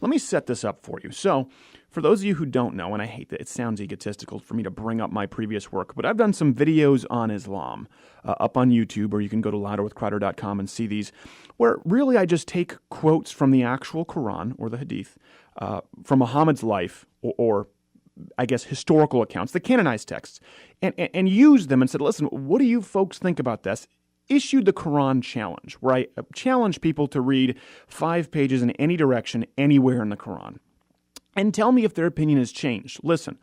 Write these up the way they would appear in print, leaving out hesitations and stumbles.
let me set this up for you. So, for those of you who don't know, and I hate that it sounds egotistical for me to bring up my previous work, but I've done some videos on Islam up on YouTube, or you can go to louderwithcrowder.com and see these, where really I just take quotes from the actual Quran or the Hadith, from Muhammad's life, or I guess historical accounts, the canonized texts, and use them and said, listen, what do you folks think about this? Issued the Quran challenge, where I challenge people to read 5 pages in any direction, anywhere in the Quran, and tell me if their opinion has changed. Listen,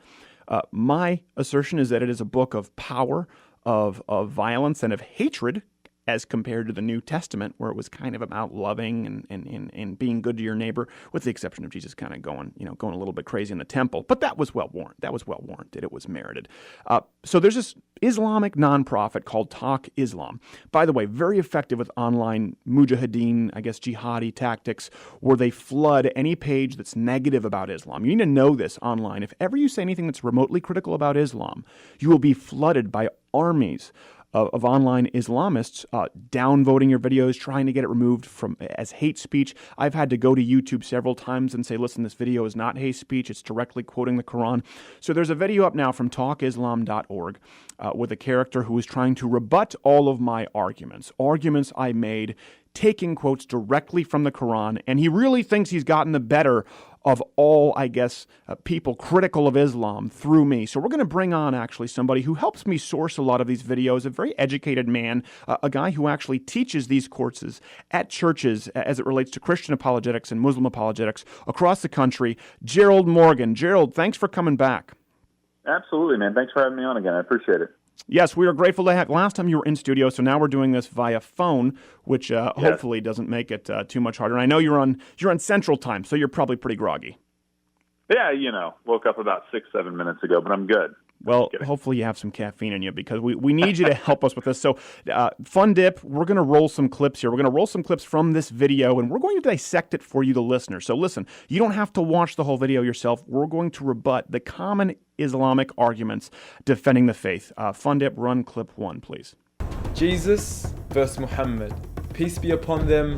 my assertion is that it is a book of power, of violence, and of hatred, as compared to the New Testament, where it was kind of about loving and being good to your neighbor, with the exception of Jesus kind of going a little bit crazy in the temple. But that was well warranted. It was merited. So there's this Islamic nonprofit called Talk Islam. By the way, very effective with online mujahideen, I guess jihadi tactics, where they flood any page that's negative about Islam. You need to know this online. If ever you say anything that's remotely critical about Islam, you will be flooded by armies of online Islamists downvoting your videos, trying to get it removed as hate speech. I've had to go to YouTube several times and say, listen, this video is not hate speech. It's directly quoting the Quran. So there's a video up now from talkislam.org with a character who is trying to rebut all of my arguments I made, taking quotes directly from the Quran, and he really thinks he's gotten the better of all, I guess, people critical of Islam through me. So we're going to bring on actually somebody who helps me source a lot of these videos, a very educated man, a guy who actually teaches these courses at churches as it relates to Christian apologetics and Muslim apologetics across the country, Gerald Morgan. Gerald, thanks for coming back. Absolutely, man. Thanks for having me on again. I appreciate it. Yes, we are grateful to have. Last time you were in studio, so now we're doing this via phone, which hopefully doesn't make it too much harder. And I know you're on Central Time, so you're probably pretty groggy. Yeah, woke up about 6-7 minutes ago, but I'm good. Well, hopefully you have some caffeine in you, because we need you to help us with this. So, Fun Dip, we're going to roll some clips here. We're going to roll some clips from this video, and we're going to dissect it for you, the listener. So listen, you don't have to watch the whole video yourself. We're going to rebut the common Islamic arguments defending the faith. Fun Dip, run clip 1, please. Jesus versus Muhammad. Peace be upon them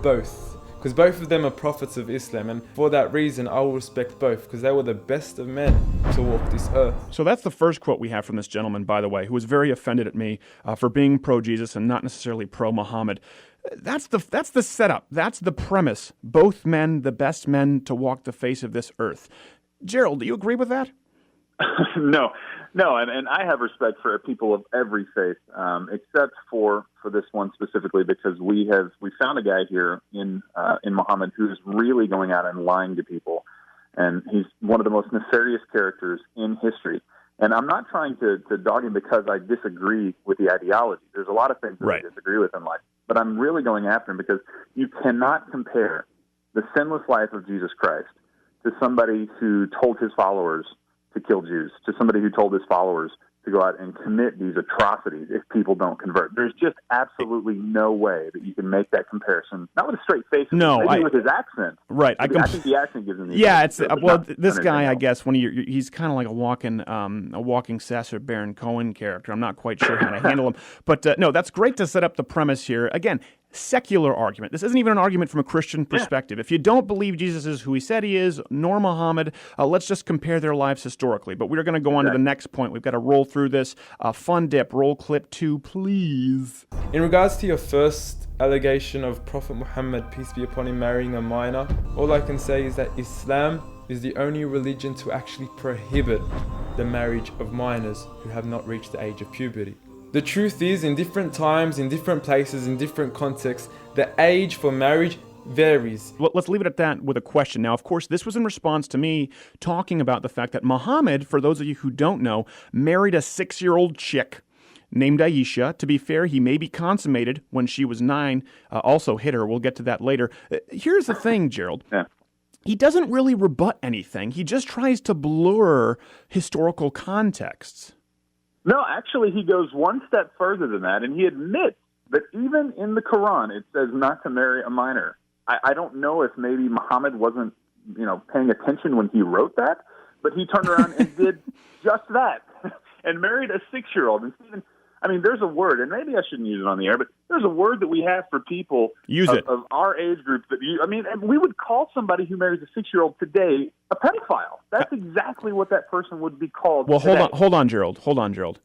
both. Because both of them are prophets of Islam, and for that reason I will respect both, because they were the best of men to walk this earth. So that's the first quote we have from this gentleman, by the way, who was very offended at me for being pro-Jesus and not necessarily pro-Muhammad. That's the setup. That's the premise. Both men, the best men to walk the face of this earth. Gerald, do you agree with that? No, and I have respect for people of every faith, except for this one specifically, because we found a guy here in Muhammad who's really going out and lying to people, and he's one of the most nefarious characters in history. And I'm not trying to dog him because I disagree with the ideology. There's a lot of things that I disagree with in life, but I'm really going after him because you cannot compare the sinless life of Jesus Christ to somebody who told his followers to kill Jews, to somebody who told his followers to go out and commit these atrocities if people don't convert. There's just absolutely no way that you can make that comparison. Not with a straight face, maybe with his accent. Right. I think the accent gives him the this guy, I guess, he's kind of like a walking Sacha Baron Cohen character. I'm not quite sure how to handle him. But no, that's great to set up the premise here. Again, secular argument. This isn't even an argument from a Christian perspective. If you don't believe Jesus is who he said he is, nor Muhammad, let's just compare their lives historically. But we're going to go on to the next point. We've got to roll through this. Fun Dip, roll clip 2, please. In regards to your first allegation of Prophet Muhammad, peace be upon him, marrying a minor, all I can say is that Islam is the only religion to actually prohibit the marriage of minors who have not reached the age of puberty. The truth is, in different times, in different places, in different contexts, the age for marriage varies. Well, let's leave it at that with a question. Now, of course, this was in response to me talking about the fact that Muhammad, for those of you who don't know, married a 6-year-old chick named Aisha. To be fair, he may be consummated when she was 9, also hit her. We'll get to that later. Here's the thing, Gerald. He doesn't really rebut anything. He just tries to blur historical contexts. No, actually, he goes one step further than that, and he admits that even in the Quran, it says not to marry a minor. I don't know if maybe Muhammad wasn't, paying attention when he wrote that, but he turned around and did just that and married a 6-year-old. And Stephen, I mean, there's a word, and maybe I shouldn't use it on the air, but there's a word that we have for people of our age group and we would call somebody who marries a 6-year-old today a pedophile. That's exactly what that person would be called. Well, today. hold on, Gerald.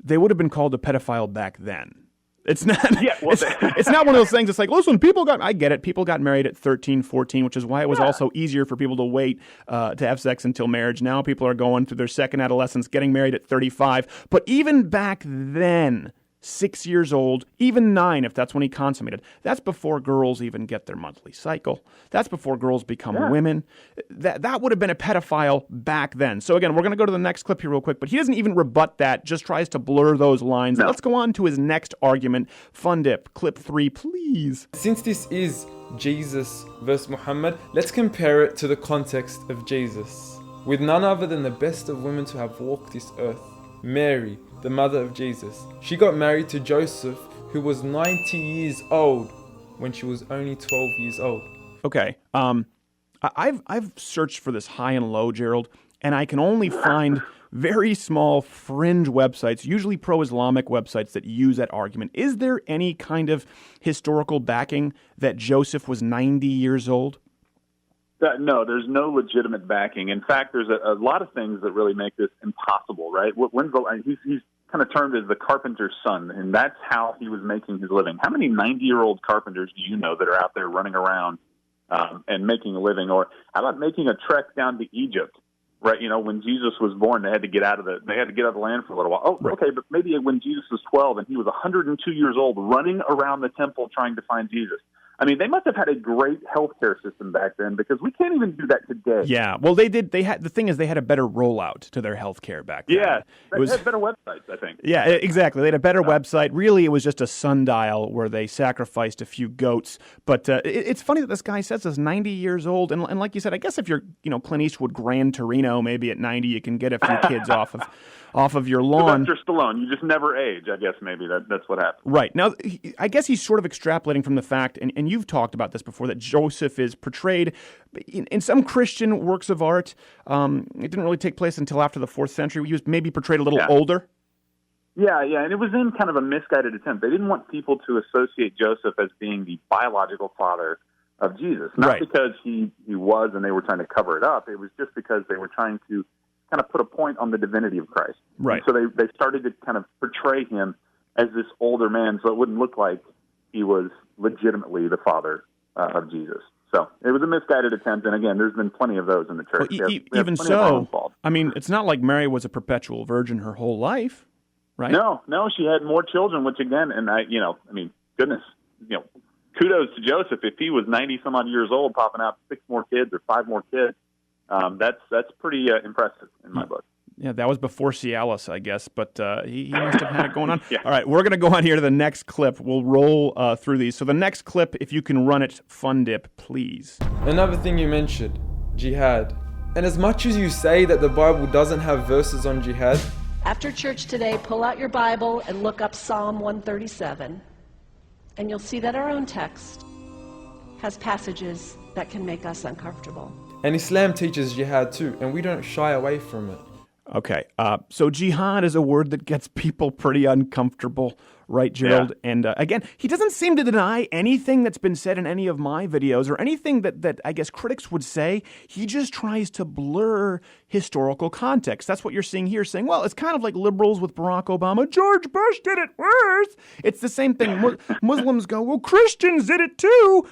They would have been called a pedophile back then. It's not. Yeah, well, it's not one of those things. It's like, listen, I get it. People got married at 13, 14, which is why it was also easier for people to wait to have sex until marriage. Now people are going through their second adolescence, getting married at 35. But even back then, 6 years old, even 9 if that's when he consummated. That's before girls even get their monthly cycle. That's before girls become women. That would have been a pedophile back then. So again, we're going to go to the next clip here real quick, but he doesn't even rebut that, just tries to blur those lines. No. Let's go on to his next argument. Fun dip, clip 3, please. Since this is Jesus versus Muhammad, let's compare it to the context of Jesus, with none other than the best of women to have walked this earth, Mary, the mother of Jesus. She got married to Joseph, who was 90 years old when she was only 12 years old. Okay, I've searched for this high and low, Gerald, and I can only find very small fringe websites, usually pro-Islamic websites, that use that argument. Is there any kind of historical backing that Joseph was 90 years old? No, there's no legitimate backing. In fact, there's a lot of things that really make this impossible, right? He's kind of termed as the carpenter's son, and that's how he was making his living. How many 90-year-old carpenters do you know that are out there running around and making a living? Or how about making a trek down to Egypt, right? You know, when Jesus was born, they had to get out of the land for a little while. Oh, right. Okay, but maybe when Jesus was 12 and he was 102 years old, running around the temple trying to find Jesus. I mean, they must have had a great healthcare system back then, because we can't even do that today. Yeah, well, they did. The thing is, they had a better rollout to their healthcare back then. Yeah, they had better websites, I think. Yeah, exactly. They had a better website. Really, it was just a sundial where they sacrificed a few goats. But it's funny that this guy says he's 90 years old, and like you said, I guess if you're Clint Eastwood, Gran Torino, maybe at 90 you can get a few kids off of your lawn. Sylvester Stallone, you just never age. I guess maybe that's what happened. Right. Now, I guess he's sort of extrapolating from the fact, and you've talked about this before, that Joseph is portrayed in some Christian works of art. It didn't really take place until after the 4th century. He was maybe portrayed a little older. Yeah, and it was in kind of a misguided attempt. They didn't want people to associate Joseph as being the biological father of Jesus. Not because he was and they were trying to cover it up. It was just because they were trying to kind of put a point on the divinity of Christ. Right. And so they started to kind of portray him as this older man, so it wouldn't look like he was legitimately the father of Jesus. So it was a misguided attempt, and again, there's been plenty of those in the church. Well, even so, I mean, it's not like Mary was a perpetual virgin her whole life, right? No, she had more children, which again, and goodness, kudos to Joseph. If he was 90 some odd years old, popping out 6 more kids or 5 more kids, that's pretty impressive in my book. Yeah, that was before Cialis, I guess, but he must have had it going on. Yeah. All right, we're going to go on here to the next clip. We'll roll through these. So the next clip, if you can run it, Fun Dip, please. Another thing you mentioned, jihad. And as much as you say that the Bible doesn't have verses on jihad, after church today, pull out your Bible and look up Psalm 137, and you'll see that our own text has passages that can make us uncomfortable. And Islam teaches jihad too, and we don't shy away from it. Okay, so jihad is a word that gets people pretty uncomfortable, right, Gerald? Yeah. And again, he doesn't seem to deny anything that's been said in any of my videos or anything that I guess critics would say. He just tries to blur historical context. That's what you're seeing here, saying, well, it's kind of like liberals with Barack Obama. George Bush did it worse. It's the same thing. Muslims go, well, Christians did it too.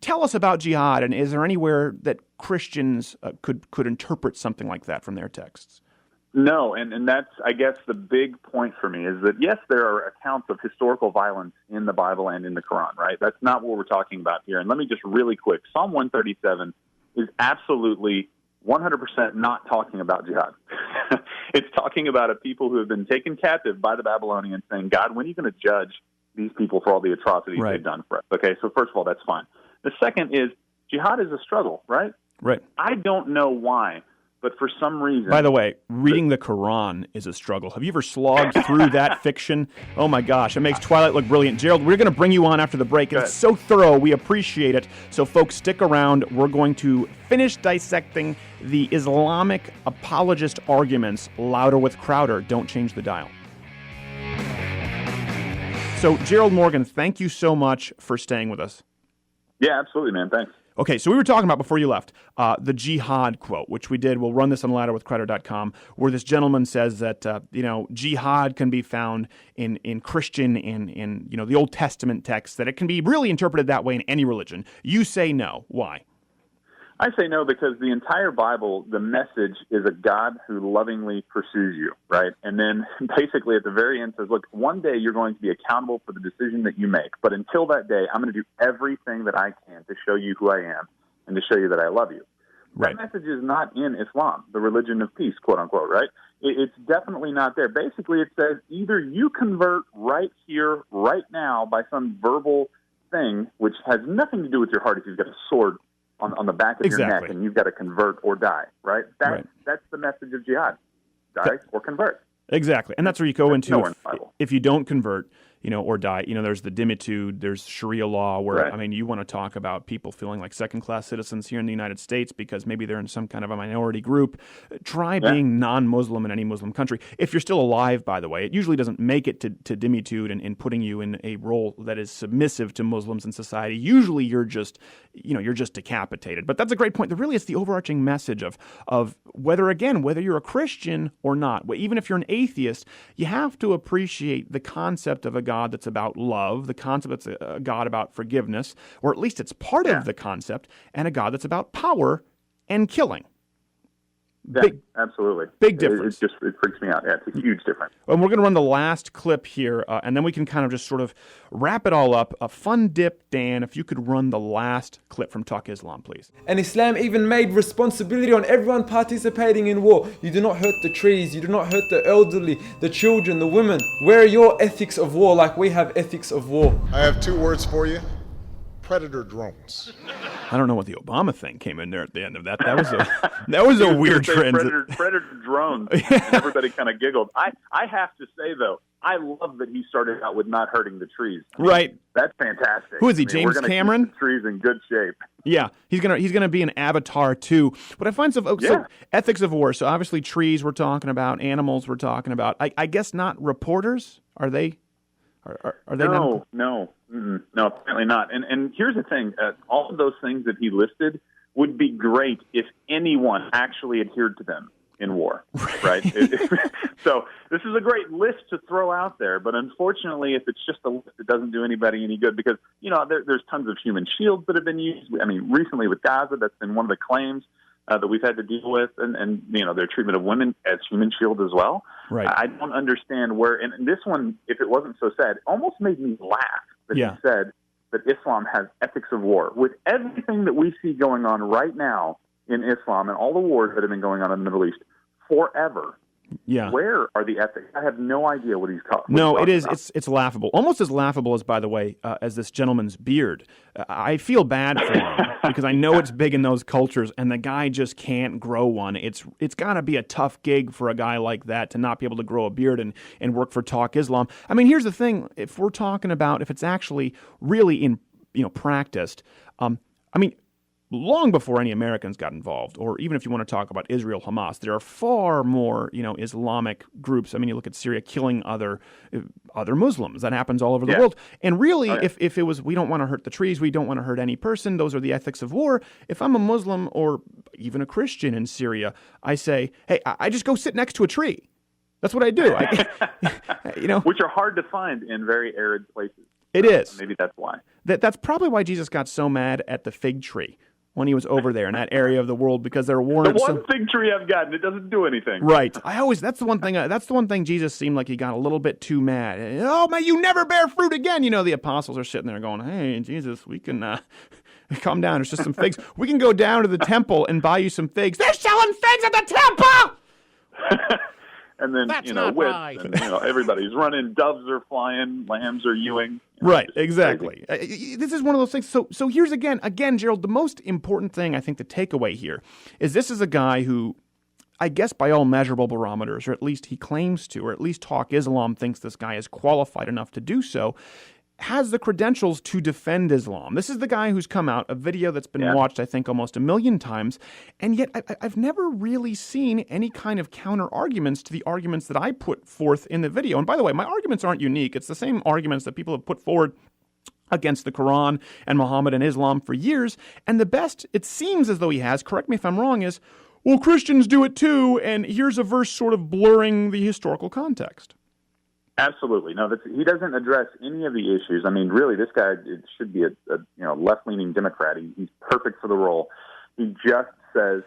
Tell us about jihad, and is there anywhere that Christians could interpret something like that from their texts? No, and that's, I guess, the big point for me is that, yes, there are accounts of historical violence in the Bible and in the Quran, right? That's not what we're talking about here. And let me just really quick, Psalm 137 is absolutely 100% not talking about jihad. It's talking about a people who have been taken captive by the Babylonians, saying, God, when are you going to judge these people for all the atrocities they've done for us? Okay, so first of all, that's fine. The second is, jihad is a struggle, right? Right. I don't know why, but for some reason... By the way, reading the Quran is a struggle. Have you ever slogged through that fiction? Oh my gosh, it makes Twilight look brilliant. Gerald, we're going to bring you on after the break. It's so thorough, we appreciate it. So folks, stick around. We're going to finish dissecting the Islamic apologist arguments louder with Crowder. Don't change the dial. So, Gerald Morgan, thank you so much for staying with us. Yeah, absolutely, man. Thanks. Okay, so we were talking about, before you left, the jihad quote, which we did. We'll run this on ladderwithcrowder.com, where this gentleman says that, jihad can be found in Christian, in the Old Testament texts, that it can be really interpreted that way in any religion. You say no. Why? I say no because the entire Bible, the message is a God who lovingly pursues you, right? And then basically at the very end says, look, one day you're going to be accountable for the decision that you make. But until that day, I'm going to do everything that I can to show you who I am and to show you that I love you. Right. That message is not in Islam, the religion of peace, quote unquote, right? It's definitely not there. Basically, it says either you convert right here, right now, by some verbal thing, which has nothing to do with your heart if you've got a sword on the back of your neck and you've got to convert or die, right? That's the message of jihad. Die or convert. Exactly. And that's where you go into if you don't convert, or die. There's the dimitude, there's Sharia law where, you want to talk about people feeling like second-class citizens here in the United States because maybe they're in some kind of a minority group. Try being non-Muslim in any Muslim country. If you're still alive, by the way, it usually doesn't make it to dimitude and putting you in a role that is submissive to Muslims in society. Usually you're just decapitated. But that's a great point. Really, it's the overarching message of whether you're a Christian or not, even if you're an atheist, you have to appreciate the concept of a God that's about love, the concept that's a God about forgiveness, or at least it's part of the concept, and a God that's about power and killing. Yeah, absolutely. Big difference. It freaks me out. Yeah, it's a huge difference. And we're going to run the last clip here, and then we can kind of just sort of wrap it all up. A fun dip, Dan, if you could run the last clip from Talk Islam, please. And Islam even made responsibility on everyone participating in war. You do not hurt the trees, you do not hurt the elderly, the children, the women. Where are your ethics of war like we have ethics of war? I have 2 words for you. Predator drones. I don't know what the Obama thing came in there at the end of that. That was a weird transition. Predator drones. And everybody kind of giggled. I have to say, though, I love that he started out with not hurting the trees. Right. That's fantastic. Who is he, James Cameron? Keep the trees in good shape. Yeah, he's gonna be an Avatar too. But I find so ethics of war. So obviously trees we're talking about, animals we're talking about. I guess not reporters. Are they? Are they? No, apparently not. And here's the thing: all of those things that he listed would be great if anyone actually adhered to them in war, right? So this is a great list to throw out there, but unfortunately, if it's just a list, it doesn't do anybody any good because there's tons of human shields that have been used. I mean, recently with Gaza, that's been one of the claims that we've had to deal with, and their treatment of women as human shield as well. Right. I don't understand where, and this one, if it wasn't so sad, almost made me laugh that he said that Islam has ethics of war. With everything that we see going on right now in Islam and all the wars that have been going on in the Middle East forever, where are the ethics? I have no idea what he's talking about. No, it is. It's laughable. Almost as laughable as, by the way, as this gentleman's beard. I feel bad for him because I know it's big in those cultures, and the guy just can't grow one. It's got to be a tough gig for a guy like that to not be able to grow a beard and work for Talk Islam. I mean, here's the thing: if we're talking about if it's actually really practiced, long before any Americans got involved, or even if you want to talk about Israel, Hamas, there are far more, Islamic groups. I mean, you look at Syria killing other Muslims. That happens all over the world. And really, if it was, we don't want to hurt the trees, we don't want to hurt any person, those are the ethics of war. If I'm a Muslim or even a Christian in Syria, I say, hey, I just go sit next to a tree. That's what I do. Which are hard to find in very arid places. It is. Maybe that's why. That's probably why Jesus got so mad at the fig tree when he was over there in that area of the world, because there weren't the one fig tree I've gotten, it doesn't do anything. Right. That's the one thing Jesus seemed like he got a little bit too mad. Oh man, you never bear fruit again. The apostles are sitting there going, hey, Jesus, we can calm down. There's just some figs. We can go down to the temple and buy you some figs. They're selling figs at the temple. And then, right. and, everybody's running, doves are flying, lambs are ewing. Right, exactly. This is one of those things. So here's again, Gerald, the most important thing I think the takeaway here is this is a guy who, I guess by all measurable barometers, or at least he claims to, or at least Talk Islam thinks this guy is qualified enough to do so, has the credentials to defend Islam. This is the guy who's come out, a video that's been watched, I think, almost 1 million times, and yet I've never really seen any kind of counter-arguments to the arguments that I put forth in the video. And by the way, my arguments aren't unique. It's the same arguments that people have put forward against the Quran and Muhammad and Islam for years. And the best, it seems as though he has, correct me if I'm wrong, is, well, Christians do it too, and here's a verse sort of blurring the historical context. Absolutely. No, he doesn't address any of the issues. I mean, really, this guy should be a left-leaning Democrat. He's perfect for the role. He just says,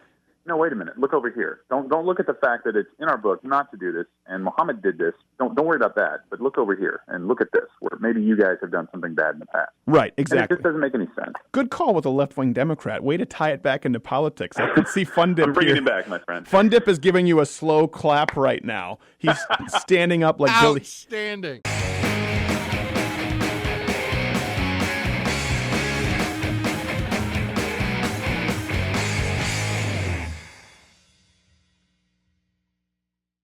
no, wait a minute, look over here. Don't look at the fact that it's in our book not to do this, and Muhammad did this. Don't worry about that, but look over here and look at this, where maybe you guys have done something bad in the past. Right, exactly. And it just doesn't make any sense. Good call with a left-wing Democrat. Way to tie it back into politics. I can see Fun Dip I'm bringing here. him back, my friend. Fun Dip is giving you a slow clap right now. He's standing up like Billy. Outstanding.